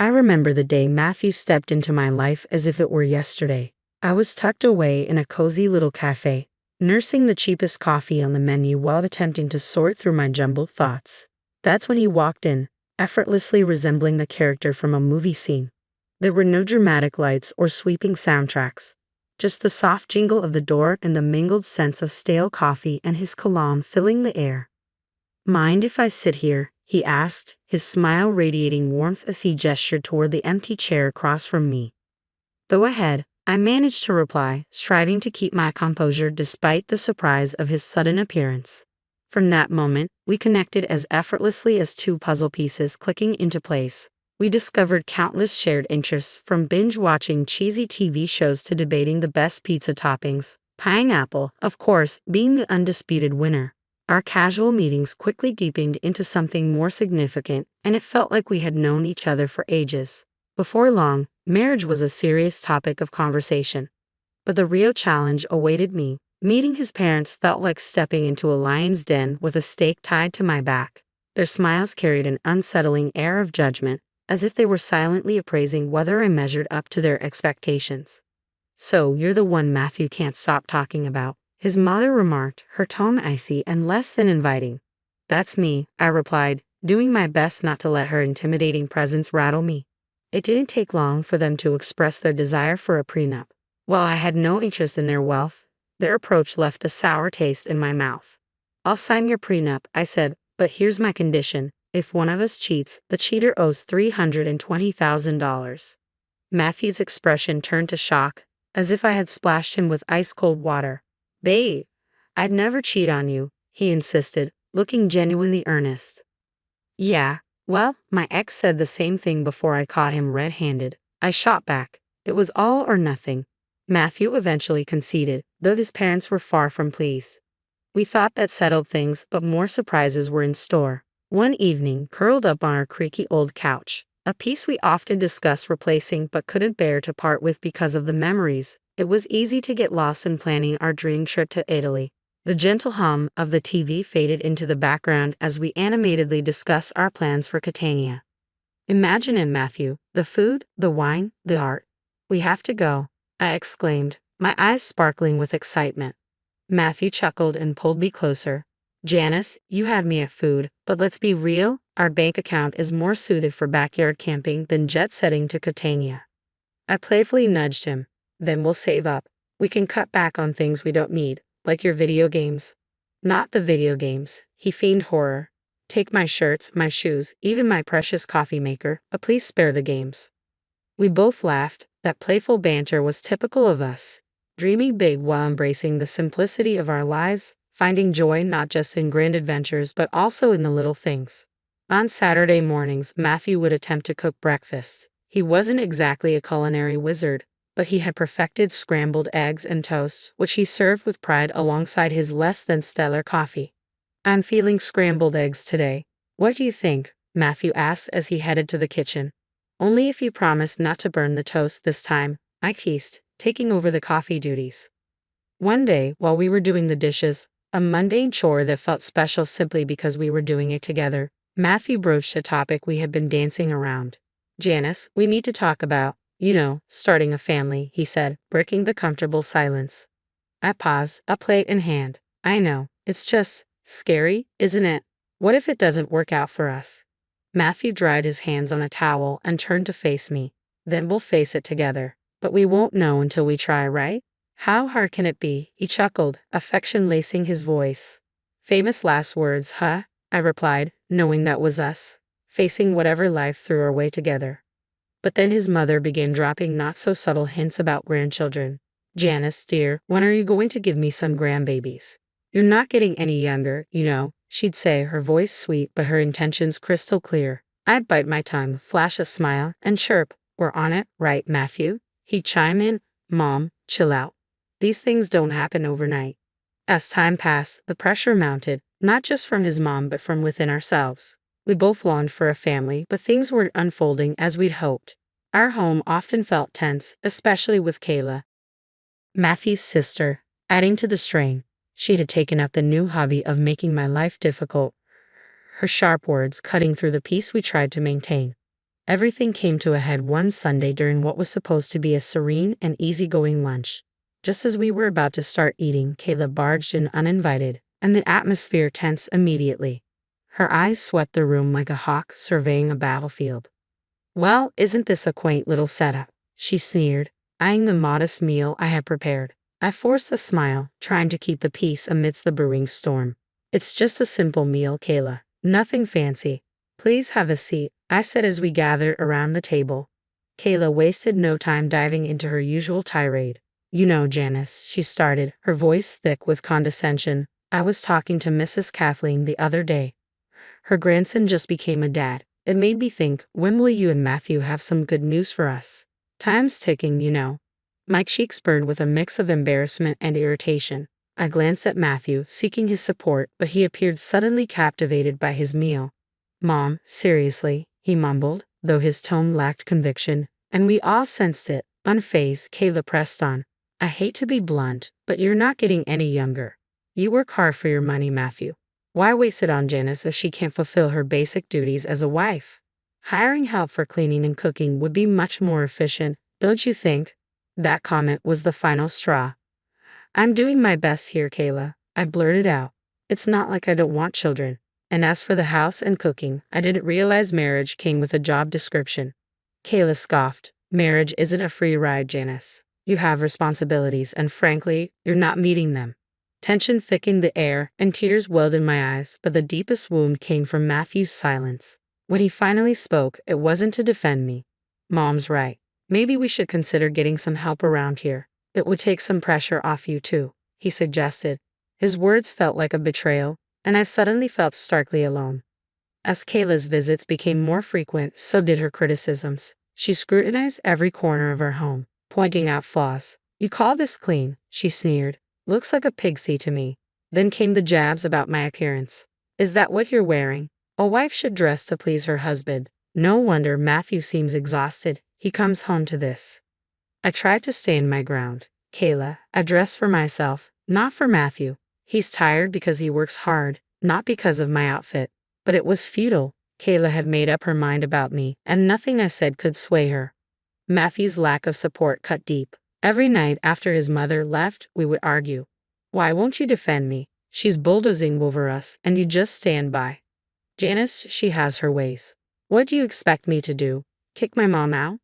I remember the day Matthew stepped into my life as if it were yesterday. I was tucked away in a cozy little cafe, nursing the cheapest coffee on the menu while attempting to sort through my jumbled thoughts. That's when he walked in, effortlessly resembling the character from a movie scene. There were no dramatic lights or sweeping soundtracks, just the soft jingle of the door and the mingled scents of stale coffee and his cologne filling the air. "Mind if I sit here?" he asked, his smile radiating warmth as he gestured toward the empty chair across from me. "Go ahead," I managed to reply, striving to keep my composure despite the surprise of his sudden appearance. From that moment, we connected as effortlessly as two puzzle pieces clicking into place. We discovered countless shared interests, from binge-watching cheesy TV shows to debating the best pizza toppings, pineapple, of course, being the undisputed winner. Our casual meetings quickly deepened into something more significant, and it felt like we had known each other for ages. Before long, marriage was a serious topic of conversation. But the real challenge awaited me. Meeting his parents felt like stepping into a lion's den with a stake tied to my back. Their smiles carried an unsettling air of judgment, as if they were silently appraising whether I measured up to their expectations. "So, you're the one Matthew can't stop talking about," his mother remarked, her tone icy and less than inviting. "That's me," I replied, doing my best not to let her intimidating presence rattle me. It didn't take long for them to express their desire for a prenup. While I had no interest in their wealth, their approach left a sour taste in my mouth. "I'll sign your prenup," I said, "but here's my condition. If one of us cheats, the cheater owes $320,000. Matthew's expression turned to shock, as if I had splashed him with ice-cold water. "Babe, I'd never cheat on you," he insisted, looking genuinely earnest. "Yeah, well, my ex said the same thing before I caught him red-handed," I shot back. It was all or nothing. Matthew eventually conceded, though his parents were far from pleased. We thought that settled things, but more surprises were in store. One evening, curled up on our creaky old couch, a piece we often discussed replacing but couldn't bear to part with because of the memories, it was easy to get lost in planning our dream trip to Italy. The gentle hum of the TV faded into the background as we animatedly discussed our plans for Catania. "Imagine it, Matthew. The food, the wine, the art. We have to go," I exclaimed, my eyes sparkling with excitement. Matthew chuckled and pulled me closer. "Janice, you had me at food, but let's be real, our bank account is more suited for backyard camping than jet-setting to Catania." I playfully nudged him. "Then we'll save up. We can cut back on things we don't need, like your video games." "Not the video games," he feigned horror. "Take my shirts, my shoes, even my precious coffee maker, but please spare the games." We both laughed. That playful banter was typical of us, dreaming big while embracing the simplicity of our lives, finding joy not just in grand adventures but also in the little things. On Saturday mornings, Matthew would attempt to cook breakfast. He wasn't exactly a culinary wizard, but he had perfected scrambled eggs and toast, which he served with pride alongside his less than stellar coffee. "I'm feeling scrambled eggs today. What do you think?" Matthew asked as he headed to the kitchen. "Only if you promise not to burn the toast this time," I teased, taking over the coffee duties. One day, while we were doing the dishes, a mundane chore that felt special simply because we were doing it together, Matthew broached a topic we had been dancing around. "Janice, we need to talk about, starting a family," he said, breaking the comfortable silence. I paused, a plate in hand. "I know, it's just scary, isn't it? What if it doesn't work out for us?" Matthew dried his hands on a towel and turned to face me. "Then we'll face it together. But we won't know until we try, right? How hard can it be?" He chuckled, affection lacing his voice. "Famous last words, huh?" I replied, knowing that was us, facing whatever life threw our way together. But then his mother began dropping not-so-subtle hints about grandchildren. "Janice, dear, when are you going to give me some grandbabies? You're not getting any younger, she'd say, her voice sweet but her intentions crystal clear. I'd bite my tongue, flash a smile, and chirp, "We're on it, right, Matthew?" He'd chime in, "Mom, chill out. These things don't happen overnight." As time passed, the pressure mounted, not just from his mom but from within ourselves. We both longed for a family, but things weren't unfolding as we'd hoped. Our home often felt tense, especially with Kayla, Matthew's sister, adding to the strain. She had taken up the new hobby of making my life difficult, her sharp words cutting through the peace we tried to maintain. Everything came to a head one Sunday during what was supposed to be a serene and easygoing lunch. Just as we were about to start eating, Kayla barged in uninvited, and the atmosphere tensed immediately. Her eyes swept the room like a hawk surveying a battlefield. "Well, isn't this a quaint little setup?" she sneered, eyeing the modest meal I had prepared. I forced a smile, trying to keep the peace amidst the brewing storm. "It's just a simple meal, Kayla. Nothing fancy. Please have a seat," I said as we gathered around the table. Kayla wasted no time diving into her usual tirade. "You know, Janice," she started, her voice thick with condescension, "I was talking to Mrs. Kathleen the other day. Her grandson just became a dad. It made me think, when will you and Matthew have some good news for us? Time's ticking, you know." My cheeks burned with a mix of embarrassment and irritation. I glanced at Matthew, seeking his support, but he appeared suddenly captivated by his meal. "Mom, seriously," he mumbled, though his tone lacked conviction, and we all sensed it. Unfazed, Kayla pressed on. "I hate to be blunt, but you're not getting any younger. You work hard for your money, Matthew. Why waste it on Janice if she can't fulfill her basic duties as a wife? Hiring help for cleaning and cooking would be much more efficient, don't you think?" That comment was the final straw. "I'm doing my best here, Kayla," I blurted out. "It's not like I don't want children. And as for the house and cooking, I didn't realize marriage came with a job description." Kayla scoffed. "Marriage isn't a free ride, Janice. You have responsibilities, and frankly, you're not meeting them." Tension thickened the air, and tears welled in my eyes, but the deepest wound came from Matthew's silence. When he finally spoke, it wasn't to defend me. "Mom's right. Maybe we should consider getting some help around here. It would take some pressure off you too," he suggested. His words felt like a betrayal, and I suddenly felt starkly alone. As Kayla's visits became more frequent, so did her criticisms. She scrutinized every corner of her home, pointing out flaws. "You call this clean?" she sneered. "Looks like a pig-sty to me." Then came the jabs about my appearance. "Is that what you're wearing? A wife should dress to please her husband. No wonder Matthew seems exhausted. He comes home to this." I tried to stand my ground. "Kayla, I dress for myself, not for Matthew. He's tired because he works hard, not because of my outfit." But it was futile. Kayla had made up her mind about me, and nothing I said could sway her. Matthew's lack of support cut deep. Every night after his mother left, we would argue. "Why won't you defend me? She's bulldozing over us, and you just stand by." "Janice, she has her ways." "What do you expect me to do? Kick my mom out?"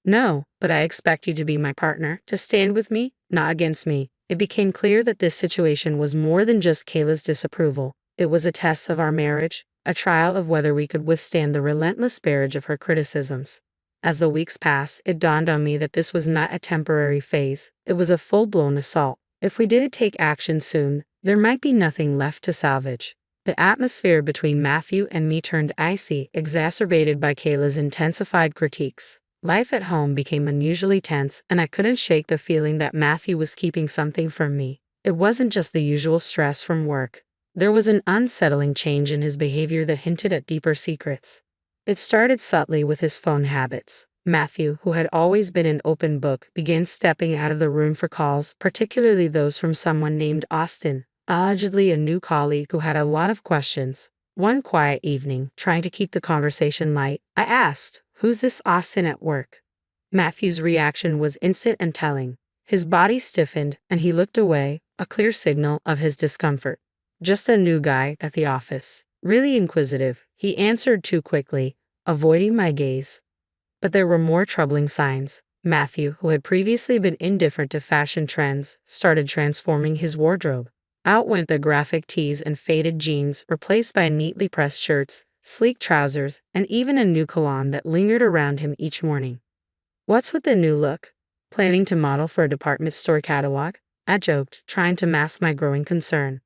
"No, but I expect you to be my partner, to stand with me, not against me." It became clear that this situation was more than just Kayla's disapproval. It was a test of our marriage, a trial of whether we could withstand the relentless barrage of her criticisms. As the weeks passed, it dawned on me that this was not a temporary phase. It was a full-blown assault. If we didn't take action soon, there might be nothing left to salvage. The atmosphere between Matthew and me turned icy, exacerbated by Kayla's intensified critiques. Life at home became unusually tense, and I couldn't shake the feeling that Matthew was keeping something from me. It wasn't just the usual stress from work. There was an unsettling change in his behavior that hinted at deeper secrets. It started subtly with his phone habits. Matthew, who had always been an open book, began stepping out of the room for calls, particularly those from someone named Austin, allegedly a new colleague who had a lot of questions. One quiet evening, trying to keep the conversation light, I asked, "Who's this Austin at work?" Matthew's reaction was instant and telling. His body stiffened, and he looked away, a clear signal of his discomfort. "Just a new guy at the office. Really inquisitive," he answered too quickly, avoiding my gaze. But there were more troubling signs. Matthew, who had previously been indifferent to fashion trends, started transforming his wardrobe. Out went the graphic tees and faded jeans, replaced by neatly pressed shirts, sleek trousers, and even a new cologne that lingered around him each morning. "What's with the new look? Planning to model for a department store catalog?" I joked, trying to mask my growing concern.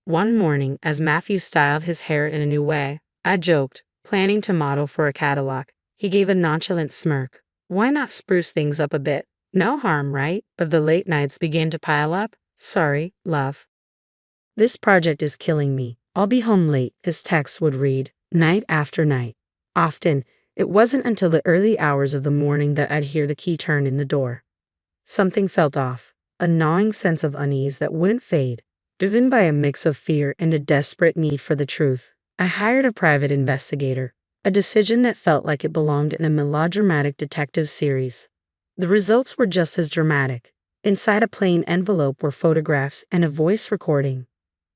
One morning, as Matthew styled his hair in a new way, I joked, "Planning to model for a catalog." He gave a nonchalant smirk. "Why not spruce things up a bit? No harm, right?" But the late nights began to pile up. "Sorry, love. This project is killing me. I'll be home late," his text would read, night after night. Often, it wasn't until the early hours of the morning that I'd hear the key turn in the door. Something felt off, a gnawing sense of unease that wouldn't fade. Driven by a mix of fear and a desperate need for the truth, I hired a private investigator. A decision that felt like it belonged in a melodramatic detective series. The results were just as dramatic. Inside a plain envelope were photographs and a voice recording.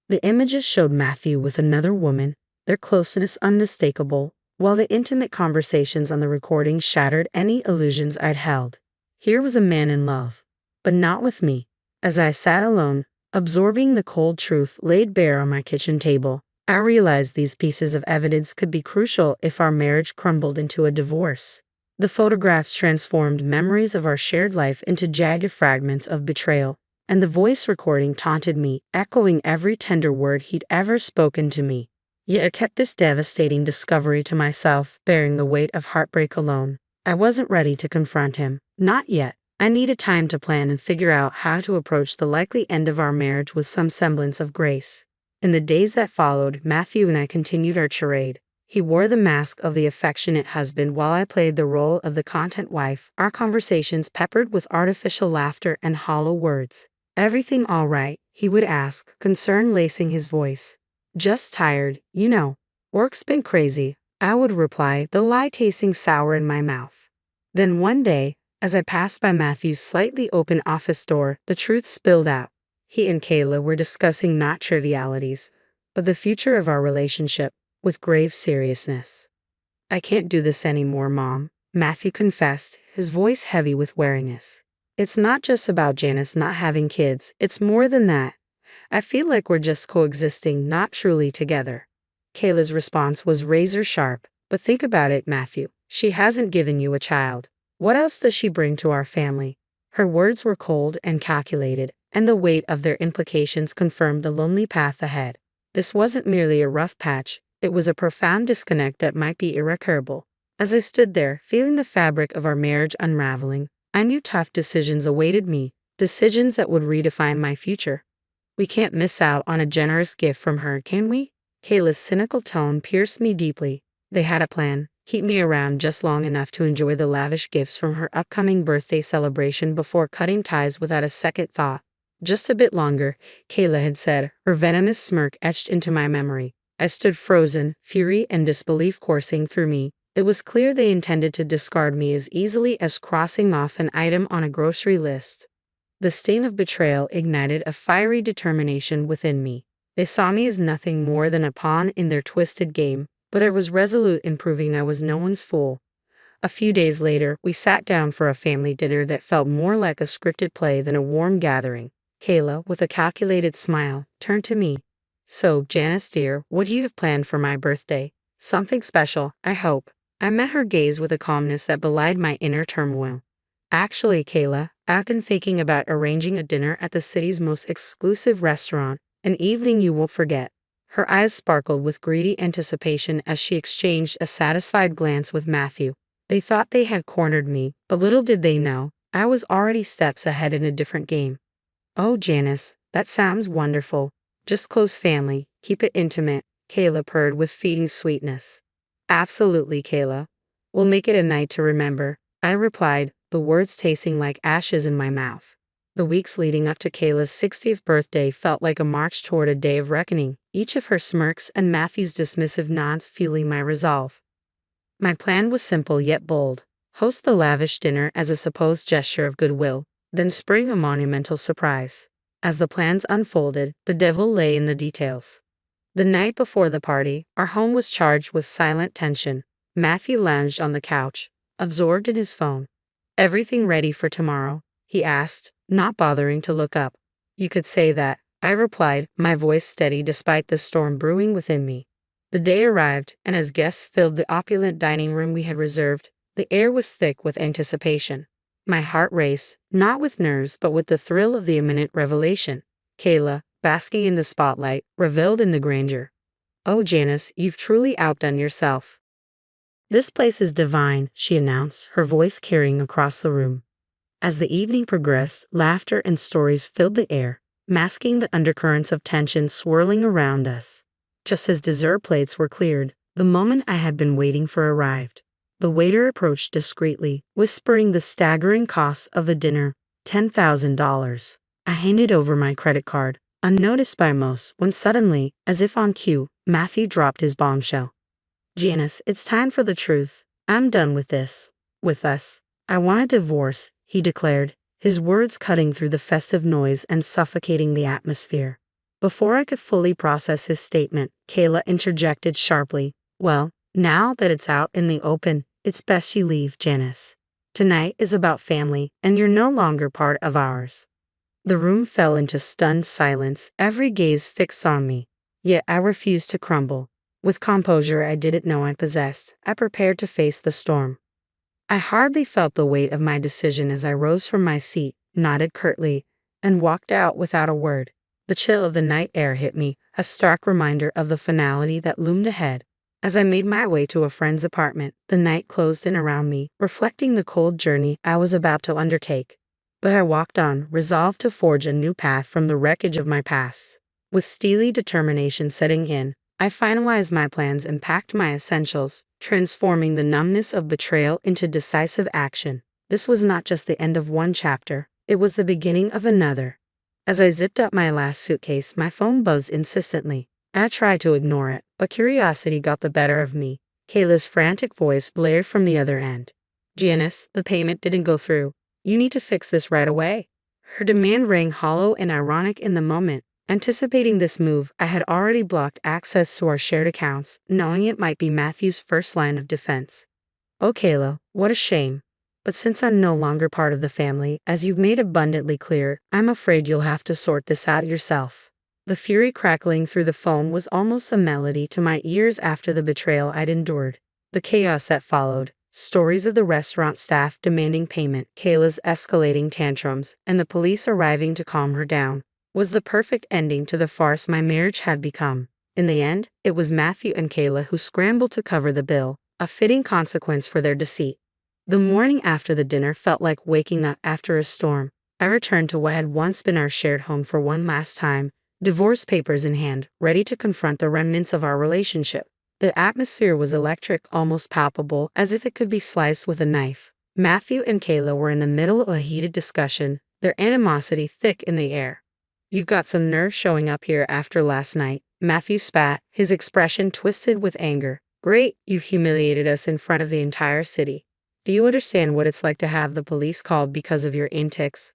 The images showed Matthew with another woman, their closeness unmistakable, while the intimate conversations on the recording shattered any illusions I'd held. Here was a man in love, but not with me. As I sat alone, absorbing the cold truth laid bare on my kitchen table, I realized these pieces of evidence could be crucial if our marriage crumbled into a divorce. The photographs transformed memories of our shared life into jagged fragments of betrayal, and the voice recording taunted me, echoing every tender word he'd ever spoken to me. Yet I kept this devastating discovery to myself, bearing the weight of heartbreak alone. I wasn't ready to confront him. Not yet. I needed time to plan and figure out how to approach the likely end of our marriage with some semblance of grace. In the days that followed, Matthew and I continued our charade. He wore the mask of the affectionate husband while I played the role of the content wife, our conversations peppered with artificial laughter and hollow words. "Everything all right?" he would ask, concern lacing his voice. "Just tired, you know. Work's been crazy," I would reply, the lie tasting sour in my mouth. Then one day, as I passed by Matthew's slightly open office door, the truth spilled out. He and Kayla were discussing not trivialities, but the future of our relationship, with grave seriousness. "I can't do this anymore, Mom," Matthew confessed, his voice heavy with weariness. "It's not just about Janice not having kids, it's more than that. I feel like we're just coexisting, not truly together." Kayla's response was razor sharp. "But think about it, Matthew. She hasn't given you a child. What else does she bring to our family?" Her words were cold and calculated, and the weight of their implications confirmed the lonely path ahead. This wasn't merely a rough patch, it was a profound disconnect that might be irreparable. As I stood there, feeling the fabric of our marriage unraveling, I knew tough decisions awaited me, decisions that would redefine my future. "We can't miss out on a generous gift from her, can we?" Kayla's cynical tone pierced me deeply. They had a plan: keep me around just long enough to enjoy the lavish gifts from her upcoming birthday celebration before cutting ties without a second thought. "Just a bit longer," Kayla had said, her venomous smirk etched into my memory. I stood frozen, fury and disbelief coursing through me. It was clear they intended to discard me as easily as crossing off an item on a grocery list. The sting of betrayal ignited a fiery determination within me. They saw me as nothing more than a pawn in their twisted game, but I was resolute in proving I was no one's fool. A few days later, we sat down for a family dinner that felt more like a scripted play than a warm gathering. Kayla, with a calculated smile, turned to me. "So, Janice dear, what do you have planned for my birthday? Something special, I hope." I met her gaze with a calmness that belied my inner turmoil. "Actually, Kayla, I've been thinking about arranging a dinner at the city's most exclusive restaurant, an evening you won't forget." Her eyes sparkled with greedy anticipation as she exchanged a satisfied glance with Matthew. They thought they had cornered me, but little did they know, I was already steps ahead in a different game. "Oh, Janice, that sounds wonderful. Just close family, keep it intimate," Kayla purred with feeding sweetness. "Absolutely, Kayla. We'll make it a night to remember," I replied, the words tasting like ashes in my mouth. The weeks leading up to Kayla's 60th birthday felt like a march toward a day of reckoning, each of her smirks and Matthew's dismissive nods fueling my resolve. My plan was simple yet bold: host the lavish dinner as a supposed gesture of goodwill, then spring a monumental surprise. As the plans unfolded, the devil lay in the details. The night before the party, our home was charged with silent tension. Matthew lounged on the couch, absorbed in his phone. "Everything ready for tomorrow?" he asked, not bothering to look up. "You could say that," I replied, my voice steady despite the storm brewing within me. The day arrived, and as guests filled the opulent dining room we had reserved, the air was thick with anticipation. My heart raced, not with nerves but with the thrill of the imminent revelation. Kayla, basking in the spotlight, reveled in the grandeur. "Oh, Janice, you've truly outdone yourself. This place is divine," she announced, her voice carrying across the room. As the evening progressed, laughter and stories filled the air, masking the undercurrents of tension swirling around us. Just as dessert plates were cleared, the moment I had been waiting for arrived. The waiter approached discreetly, whispering the staggering cost of the dinner, $10,000. I handed over my credit card, unnoticed by most, when suddenly, as if on cue, Matthew dropped his bombshell. Janice, it's time for the truth. I'm done with this. With us. I want a divorce, he declared, his words cutting through the festive noise and suffocating the atmosphere. Before I could fully process his statement, Kayla interjected sharply. Well, now that it's out in the open, it's best you leave, Janice. Tonight is about family, and you're no longer part of ours. The room fell into stunned silence, every gaze fixed on me. Yet I refused to crumble. With composure I didn't know I possessed, I prepared to face the storm. I hardly felt the weight of my decision as I rose from my seat, nodded curtly, and walked out without a word. The chill of the night air hit me, a stark reminder of the finality that loomed ahead. As I made my way to a friend's apartment, the night closed in around me, reflecting the cold journey I was about to undertake. But I walked on, resolved to forge a new path from the wreckage of my past. With steely determination setting in, I finalized my plans and packed my essentials, transforming the numbness of betrayal into decisive action. This was not just the end of one chapter, it was the beginning of another. As I zipped up my last suitcase, my phone buzzed insistently. I tried to ignore it, but curiosity got the better of me. Kayla's frantic voice blared from the other end. Janice, the payment didn't go through. You need to fix this right away. Her demand rang hollow and ironic in the moment. Anticipating this move, I had already blocked access to our shared accounts, knowing it might be Matthew's first line of defense. Oh, Kayla, what a shame. But since I'm no longer part of the family, as you've made abundantly clear, I'm afraid you'll have to sort this out yourself. The fury crackling through the phone was almost a melody to my ears after the betrayal I'd endured. The chaos that followed, stories of the restaurant staff demanding payment, Kayla's escalating tantrums, and the police arriving to calm her down, was the perfect ending to the farce my marriage had become. In the end, it was Matthew and Kayla who scrambled to cover the bill, a fitting consequence for their deceit. The morning after the dinner felt like waking up after a storm. I returned to what had once been our shared home for one last time, divorce papers in hand, ready to confront the remnants of our relationship. The atmosphere was electric, almost palpable, as if it could be sliced with a knife. Matthew and Kayla were in the middle of a heated discussion, their animosity thick in the air. You've got some nerve showing up here after last night, Matthew spat, his expression twisted with anger. Great, you've humiliated us in front of the entire city. Do you understand what it's like to have the police called because of your antics?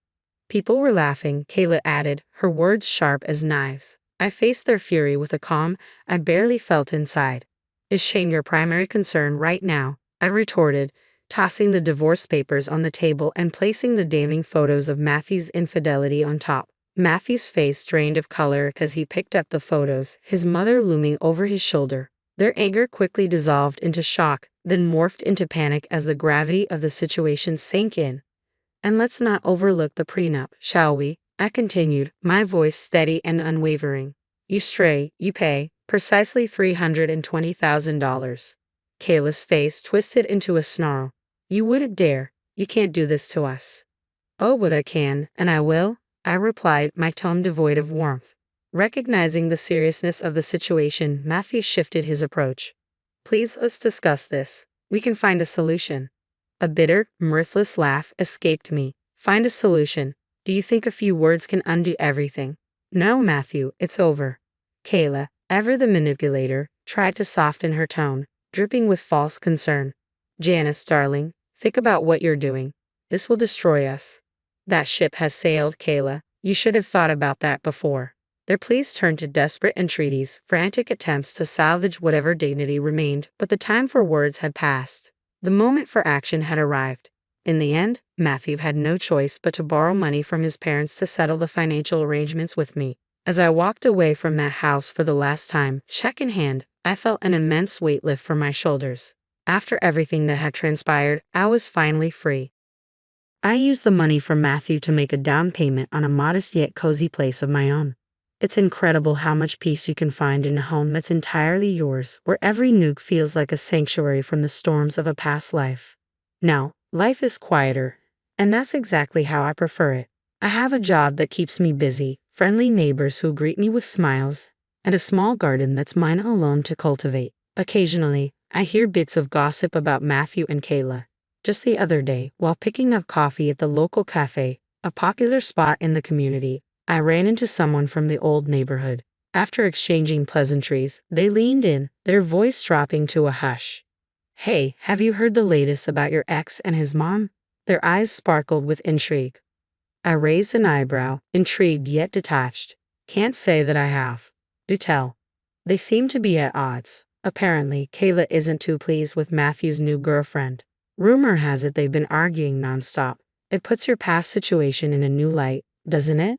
People were laughing, Kayla added, her words sharp as knives. I faced their fury with a calm I barely felt inside. Is shame your primary concern right now? I retorted, tossing the divorce papers on the table and placing the damning photos of Matthew's infidelity on top. Matthew's face drained of color as he picked up the photos, his mother looming over his shoulder. Their anger quickly dissolved into shock, then morphed into panic as the gravity of the situation sank in. And let's not overlook the prenup, shall we? I continued, my voice steady and unwavering. You stray, you pay, precisely $320,000. Kayla's face twisted into a snarl. You wouldn't dare. You can't do this to us. Oh, but I can, and I will, I replied, my tone devoid of warmth. Recognizing the seriousness of the situation, Matthew shifted his approach. Please, let's discuss this. We can find a solution. A bitter, mirthless laugh escaped me. Find a solution. Do you think a few words can undo everything? No, Matthew, it's over. Kayla, ever the manipulator, tried to soften her tone, dripping with false concern. Janice, darling, think about what you're doing. This will destroy us. That ship has sailed, Kayla. You should have thought about that before. Their pleas turned to desperate entreaties, frantic attempts to salvage whatever dignity remained, but the time for words had passed. The moment for action had arrived. In the end, Matthew had no choice but to borrow money from his parents to settle the financial arrangements with me. As I walked away from that house for the last time, check in hand, I felt an immense weight lift from my shoulders. After everything that had transpired, I was finally free. I used the money from Matthew to make a down payment on a modest yet cozy place of my own. It's incredible how much peace you can find in a home that's entirely yours, where every nook feels like a sanctuary from the storms of a past life. Now, life is quieter, and that's exactly how I prefer it. I have a job that keeps me busy, friendly neighbors who greet me with smiles, and a small garden that's mine alone to cultivate. Occasionally, I hear bits of gossip about Matthew and Kayla. Just the other day, while picking up coffee at the local cafe, a popular spot in the community, I ran into someone from the old neighborhood. After exchanging pleasantries, they leaned in, their voice dropping to a hush. Hey, have you heard the latest about your ex and his mom? Their eyes sparkled with intrigue. I raised an eyebrow, intrigued yet detached. Can't say that I have. Do tell. They seem to be at odds. Apparently, Kayla isn't too pleased with Matthew's new girlfriend. Rumor has it they've been arguing nonstop. It puts your past situation in a new light, doesn't it?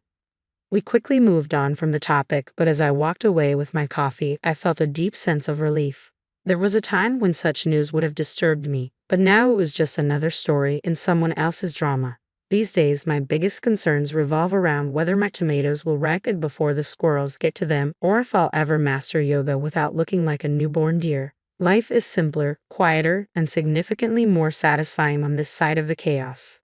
We quickly moved on from the topic, but as I walked away with my coffee, I felt a deep sense of relief. There was a time when such news would have disturbed me, but now it was just another story in someone else's drama. These days, my biggest concerns revolve around whether my tomatoes will ripen before the squirrels get to them, or if I'll ever master yoga without looking like a newborn deer. Life is simpler, quieter, and significantly more satisfying on this side of the chaos.